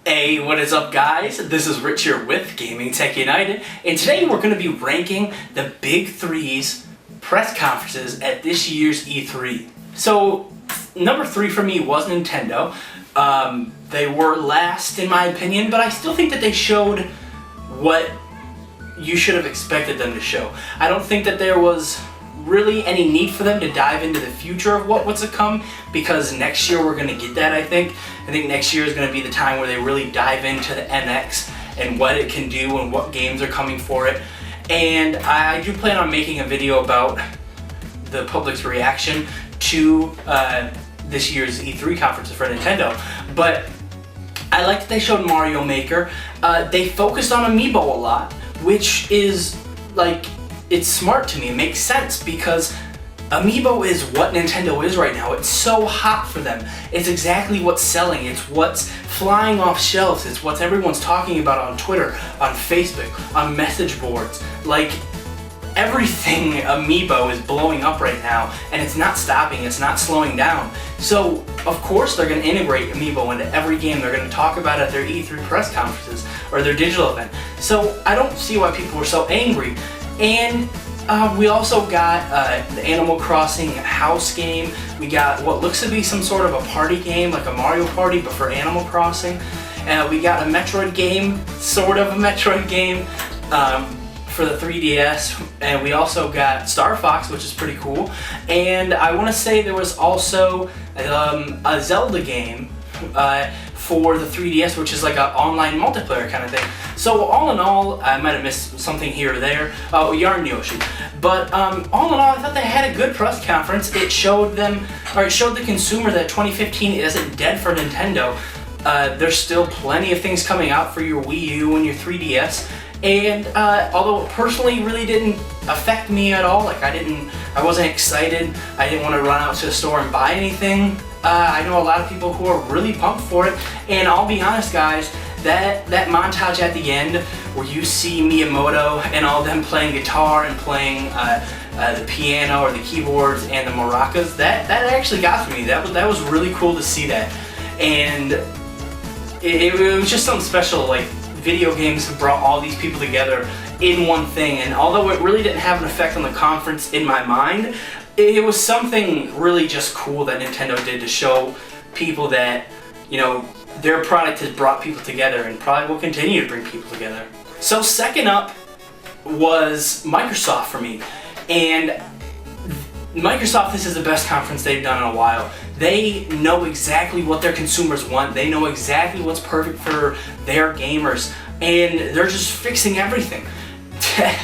Hey, what is up guys? This is Rich here with Gaming Tech United, and today we're going to be ranking the big 3's press conferences at this year's E3. So, number 3 for me was Nintendo. They were last in my opinion, but I still think that they showed what you should have expected them to show. I don't think that there was really any need for them to dive into the future of what's to come, because next year we're going to get that. I think next year is going to be the time where they really dive into the NX and what it can do and what games are coming for it. And I do plan on making a video about the public's reaction to this year's E3 conferences for Nintendo. But I like that they showed Mario Maker. They focused on Amiibo a lot, which is like, it's smart to me. It makes sense because Amiibo is what Nintendo is right now. It's so hot for them. It's exactly what's selling. It's what's flying off shelves. It's what everyone's talking about on Twitter, on Facebook, on message boards. Like, everything Amiibo is blowing up right now, and it's not stopping. It's not slowing down. So, of course, they're going to integrate Amiibo into every game they're going to talk about at their E3 press conferences or their digital event. So, I don't see why people were so angry. And we also got the Animal Crossing house game. We got what looks to be some sort of a party game, like a Mario Party, but for Animal Crossing. We got a Metroid game, sort of a Metroid game, for the 3DS. And we also got Star Fox, which is pretty cool. And I want to say there was also a Zelda game for the 3DS, which is like an online multiplayer kind of thing. So all in all, I might have missed something here or there. Oh, Yarn Yoshi. But all in all, I thought they had a good press conference. It showed them, or it showed the consumer that 2015 isn't dead for Nintendo. There's still plenty of things coming out for your Wii U and your 3DS. And although it personally really didn't affect me at all, like I wasn't excited. I didn't want to run out to the store and buy anything. I know a lot of people who are really pumped for it, and I'll be honest guys, that montage at the end where you see Miyamoto and all them playing guitar and playing the piano or the keyboards and the maracas, that actually got to me. That was really cool to see that, and it was just something special. Like, video games have brought all these people together in one thing, and although it really didn't have an effect on the conference in my mind, it was something really just cool that Nintendo did to show people that, you know, their product has brought people together and probably will continue to bring people together. So second up was Microsoft for me. And Microsoft, this is the best conference they've done in a while. They know exactly what their consumers want. They know exactly what's perfect for their gamers. And they're just fixing everything.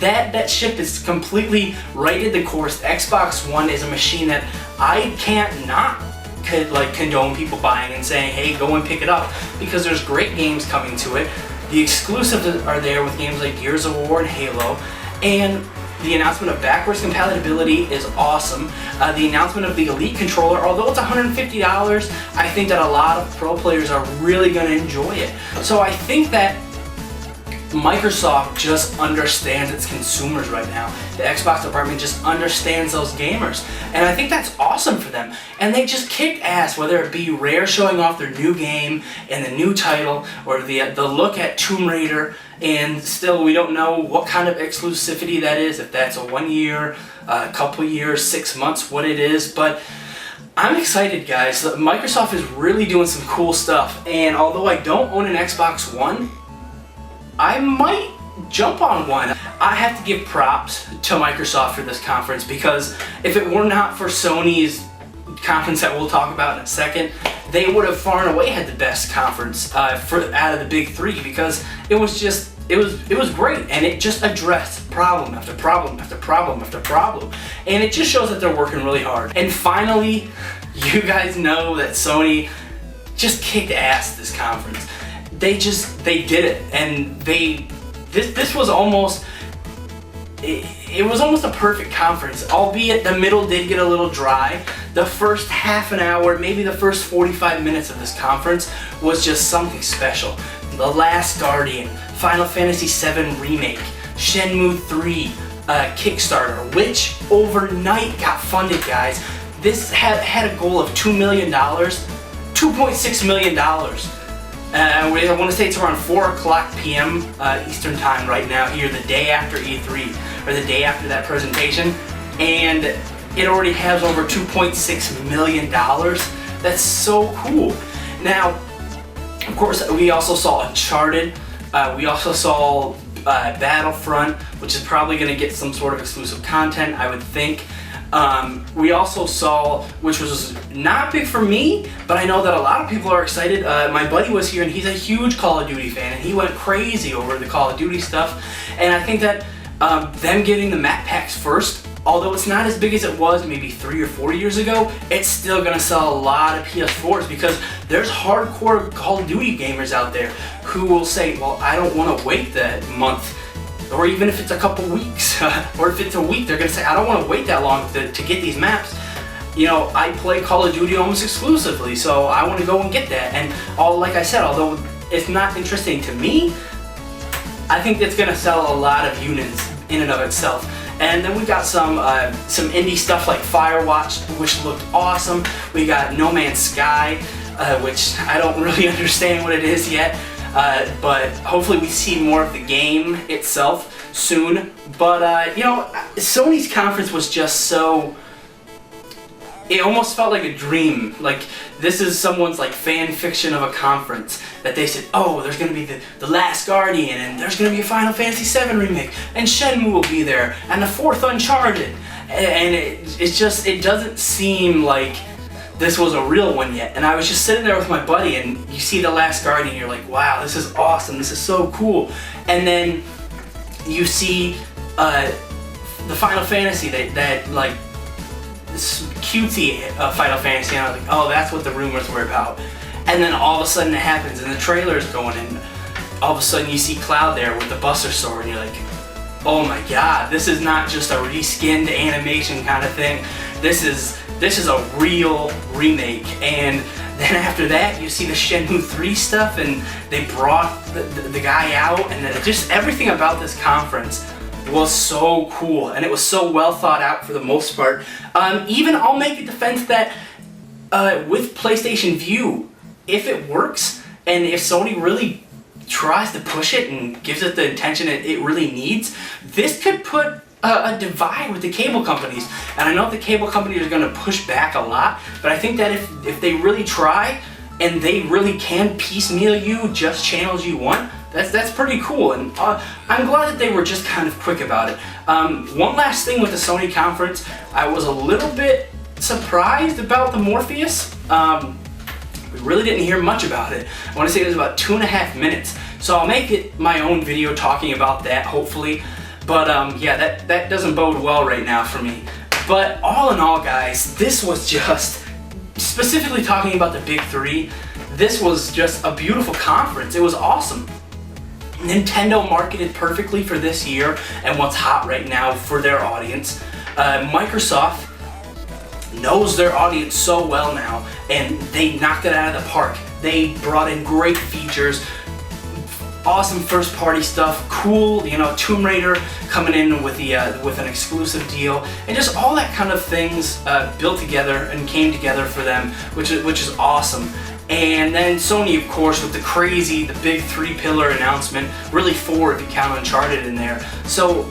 That ship is completely righted the course. Xbox One is a machine that I can't not condone people buying and saying, hey, go and pick it up, because there's great games coming to it. The exclusives are there with games like Gears of War and Halo, and the announcement of backwards compatibility is awesome. The announcement of the Elite controller, although it's $150, I think that a lot of pro players are really going to enjoy it. So I think that Microsoft just understands its consumers right now. The Xbox department just understands those gamers, and I think that's awesome for them. And they just kicked ass, whether it be Rare showing off their new game and the new title, or the look at Tomb Raider, and still we don't know what kind of exclusivity that is, if that's a 1 year, a couple years, 6 months, what it is. But I'm excited guys. Microsoft is really doing some cool stuff, and although I don't own an Xbox One, I might jump on one. I have to give props to Microsoft for this conference, because if it were not for Sony's conference that we'll talk about in a second, they would have far and away had the best conference out of the big 3, because it was great, and it just addressed problem after problem after problem after problem, and it just shows that they're working really hard. And finally, you guys know that Sony just kicked ass this conference. They did it, and this was almost, it was almost a perfect conference, albeit the middle did get a little dry. The first half an hour, maybe the first 45 minutes of this conference was just something special. The Last Guardian, Final Fantasy VII Remake, Shenmue 3, Kickstarter, which overnight got funded, guys. This had a goal of $2 million, $2.6 million. I want to say it's around 4 o'clock p.m. Eastern time right now here, the day after E3, or the day after that presentation, and it already has over $2.6 million. That's so cool. Now, of course, we also saw Uncharted. We also saw Battlefront, which is probably going to get some sort of exclusive content, I would think. We also saw, which was not big for me, but I know that a lot of people are excited. My buddy was here and he's a huge Call of Duty fan and he went crazy over the Call of Duty stuff. And I think that them getting the map packs first, although it's not as big as it was maybe 3 or 4 years ago, it's still gonna sell a lot of PS4s because there's hardcore Call of Duty gamers out there who will say, well, I don't wanna wait that month, or even if it's a couple weeks, or if it's a week, they're gonna say, I don't wanna wait that long to get these maps. You know, I play Call of Duty almost exclusively, so I wanna go and get that. And like I said, although it's not interesting to me, I think it's gonna sell a lot of units in and of itself. And then we got some indie stuff like Firewatch, which looked awesome. We got No Man's Sky, which I don't really understand what it is yet, but hopefully we see more of the game itself soon. But you know, Sony's conference was just so, it almost felt like a dream. Like this is someone's like fan fiction of a conference that they said, oh, there's gonna be the Last Guardian, and there's gonna be a Final Fantasy VII remake, and Shenmue will be there, and the 4th Uncharted, and it doesn't seem like this was a real one yet. And I was just sitting there with my buddy, and you see the Last Guardian, you're like, wow, this is awesome, this is so cool. And then you see the Final Fantasy that like this cutesy Final Fantasy, and I was like, oh, that's what the rumors were about. And then all of a sudden it happens, and the trailer's going, and all of a sudden you see Cloud there with the Buster Sword, and you're like, oh my god, this is not just a reskinned animation kind of thing. This is a real remake. And then after that, you see the Shenmue 3 stuff, and they brought the guy out, and just everything about this conference was so cool, and it was so well thought out for the most part. Even I'll make a defense that with PlayStation View, if it works, and if Sony really tries to push it and gives it the attention it really needs, this could put a divide with the cable companies. And I know the cable companies are going to push back a lot, but I think that if they really try and they really can piecemeal you just channels you want, that's pretty cool. And I'm glad that they were just kind of quick about it. One last thing with the Sony conference, I was a little bit surprised about the Morpheus. We really didn't hear much about it. I want to say it was about 2.5 minutes. So I'll make it my own video talking about that, hopefully. But yeah, that doesn't bode well right now for me. But all in all, guys, this was just, specifically talking about the big three, this was just a beautiful conference. It was awesome. Nintendo marketed perfectly for this year and what's hot right now for their audience. Microsoft knows their audience so well now, and they knocked it out of the park. They brought in great features, awesome first party stuff, cool, you know, Tomb Raider coming in with an exclusive deal, and just all that kind of things built together and came together for them, which is awesome. And then Sony, of course, with the big 3-pillar announcement, really 4 if you count Uncharted in there. So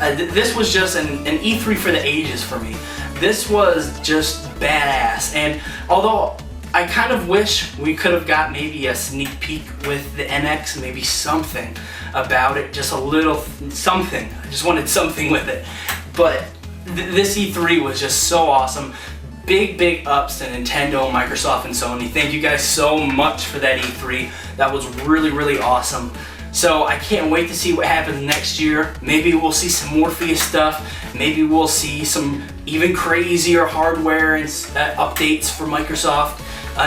this was just an E3 for the ages for me. This was just badass, and although I kind of wish we could have got maybe a sneak peek with the NX, maybe something about it, just a little something. I just wanted something with it. But this E3 was just so awesome. Big ups to Nintendo, Microsoft, and Sony. Thank you guys so much for that E3. That was really awesome. So I can't wait to see what happens next year. Maybe we'll see some Morpheus stuff. Maybe we'll see some even crazier hardware and updates for Microsoft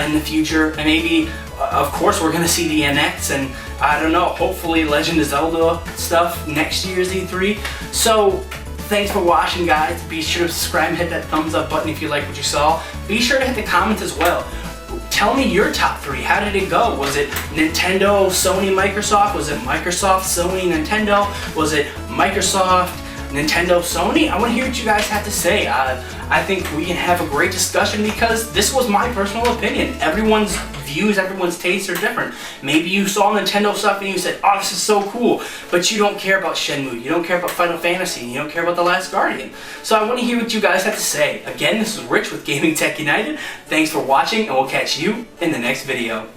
in the future. And maybe, of course, we're gonna see the NX, and I don't know, hopefully Legend of Zelda stuff next year's E3. So thanks for watching, guys. Be sure to subscribe and hit that thumbs up button if you like what you saw. Be sure to hit the comments as well. Tell me your top 3. How did it go? Was it Nintendo, Sony, Microsoft? Was it Microsoft, Sony, Nintendo? Was it Microsoft, Nintendo, Sony? I want to hear what you guys have to say. I think we can have a great discussion because this was my personal opinion. Everyone's views, everyone's tastes are different. Maybe you saw Nintendo stuff and you said, oh, this is so cool, but you don't care about Shenmue, you don't care about Final Fantasy, you don't care about The Last Guardian. So I want to hear what you guys have to say. Again, this is Rich with Gaming Tech United. Thanks for watching, and we'll catch you in the next video.